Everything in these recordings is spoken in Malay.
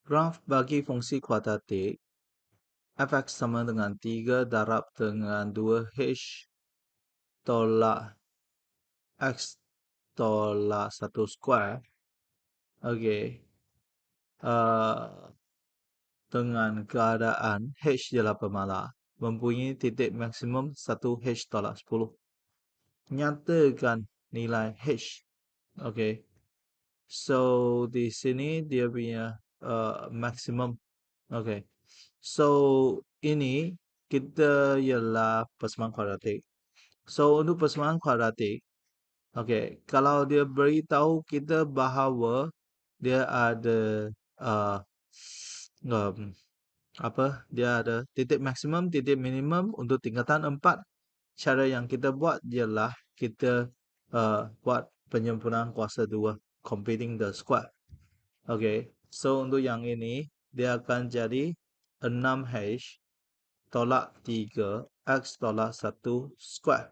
Graf bagi fungsi kuadratik f(x) sama dengan 3 darab dengan 2h tolak x tolak 1 square. Okey. Uh, dengan keadaan h ialah pemalar, mempunyai titik maksimum 1h tolak 10. Nyatakan nilai h. Okey. So, di sini dia punya maksimum. Okey. So, ini kita ialah persamaan kuadratik. So, untuk persamaan kuadratik, okey, kalau dia beritahu kita bahawa dia ada uh, um, dia ada titik maksimum, titik minimum untuk tingkatan 4. Cara yang kita buat ialah kita buat penyempurnaan kuasa 2, computing the square. Okey. So, untuk yang ini dia akan jadi 6h tolak 3 x tolak 1 square.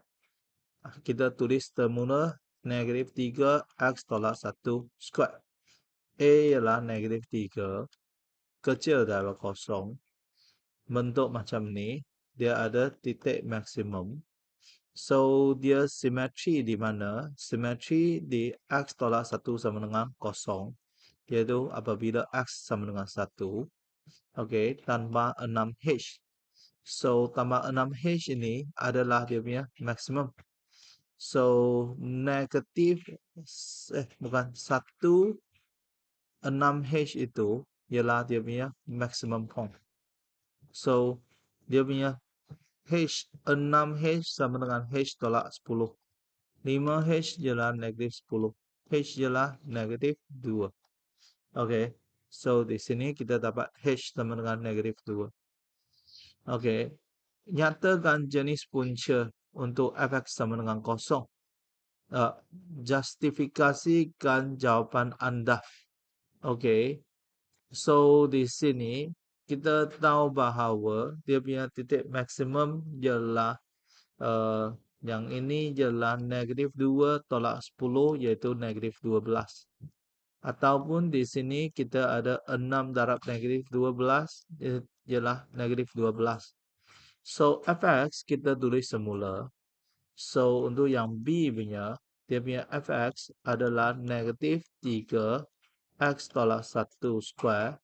Kita tulis termula negatif 3 x tolak 1 square. A ialah negatif 3, kecil daripada kosong. Bentuk macam ni, dia ada titik maksimum. So, dia simetri di mana? Simetri di x tolak 1 sama dengan kosong, iaitu apabila x sama dengan 1. Okey, tambah 6h. So, tambah 6h ini adalah dia punya maksimum. So, negatif, bukan, 6h itu ialah dia punya maximum point. So, dia punya h, 6h sama dengan h tolak 10. 5h ialah negatif 10. H ialah negatif 2. Okey. So, di sini kita dapat h sama dengan negatif 2. Okey. Nyatakan jenis punca untuk f(x) sama dengan kosong. Justifikasikan jawapan anda. Okey. So, di sini kita tahu bahawa dia punya titik maksimum ialah yang ini ialah negatif 2 tolak 10, iaitu negatif 12. Ataupun di sini kita ada 6 darab negatif 12 ialah negatif 12. So, f(x) kita tulis semula. So, untuk yang B punya, dia punya f(x) adalah negatif 3 x tolak 1 square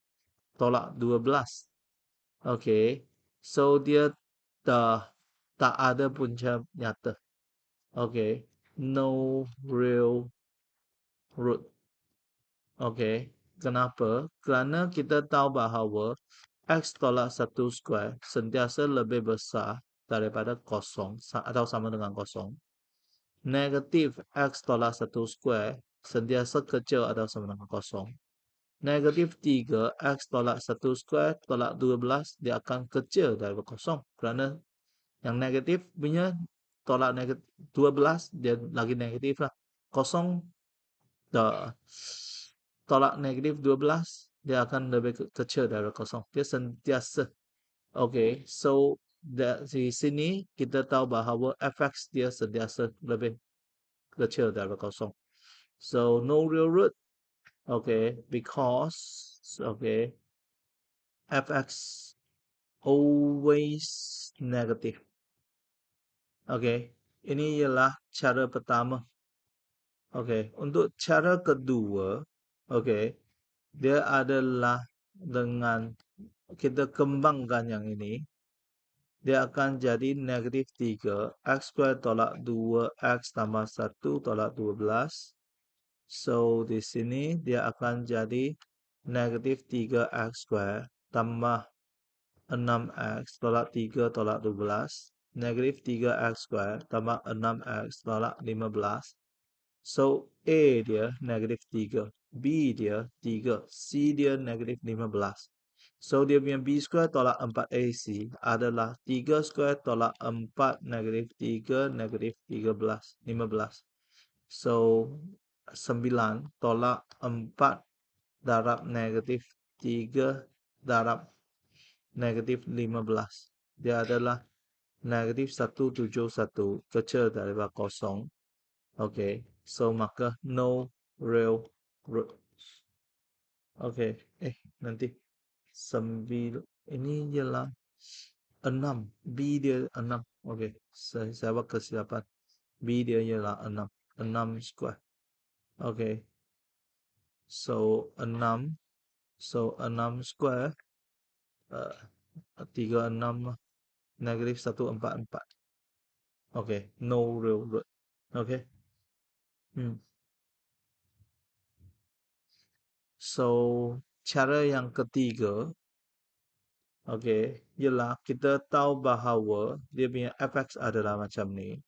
tolak 12. Okey. So, dia tak ada punca nyata. Okey. No real root. Okey. Kenapa? Kerana kita tahu bahawa x tolak 1 square sentiasa lebih besar daripada kosong atau sama dengan kosong. Negatif x tolak 1 square sentiasa kecil atau sama dengan kosong. Negatif 3 x tolak 1 square tolak 12 dia akan kecil daripada kosong. Kerana yang negatif punya tolak negatif 12 dia lagi negatif lah. Kosong tolak negatif 12 dia akan lebih kecil daripada kosong. Dia sentiasa. Okay, so di sini kita tahu bahawa f(x) dia sentiasa lebih kecil daripada kosong. So, no real root. Okay, because, okay, f(x) always negative. Okay, ini ialah cara pertama. Okay, untuk cara kedua, okay, dia adalah dengan kita kembangkan yang ini, dia akan jadi negatif 3 x square tolak 2 x tambah 1 tolak 12. So, di sini dia akan jadi negatif 3 x square tambah 6x tolak 3 tolak 12. Negatif 3 x square tambah 6x tolak 15. So, A dia negatif 3, B dia 3, C dia negatif 15. So, dia punya B square tolak 4AC adalah 3 square tolak 4 negatif 3 negatif 13, 15. So, 9 tolak 4 darab negatif 3 darab negatif 15. Dia adalah negatif 171, kecil daripada kosong. Okay, so maka no real root. Oke, nanti ini ialah 6. B dia 6. Oke, saya buat kesilapan. B dia ialah 6. 6 square. Oke, so 6. So 6 square, uh, 36 lah. Negatif 144. Oke, no real root. Oke. Hmm. So, cara yang ketiga, oke, ialah kita tahu bahawa dia punya fx adalah macam ni.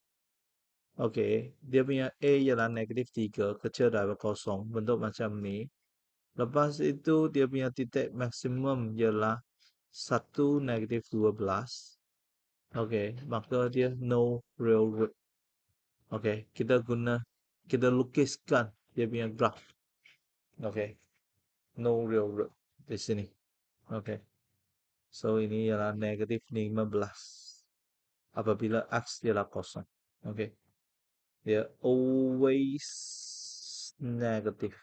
Oke, dia punya a ialah negatif 3 kecil dari kosong, bentuk macam ni. Lepas itu dia punya titik maksimum ialah 1 negatif 12. Oke, maka dia no real root. Oke, kita lukiskan dia punya graph. Oke, no real root di sini. Oke. So ini ialah negatif 15 apabila X ialah kosong. Oke. Dia always negatif.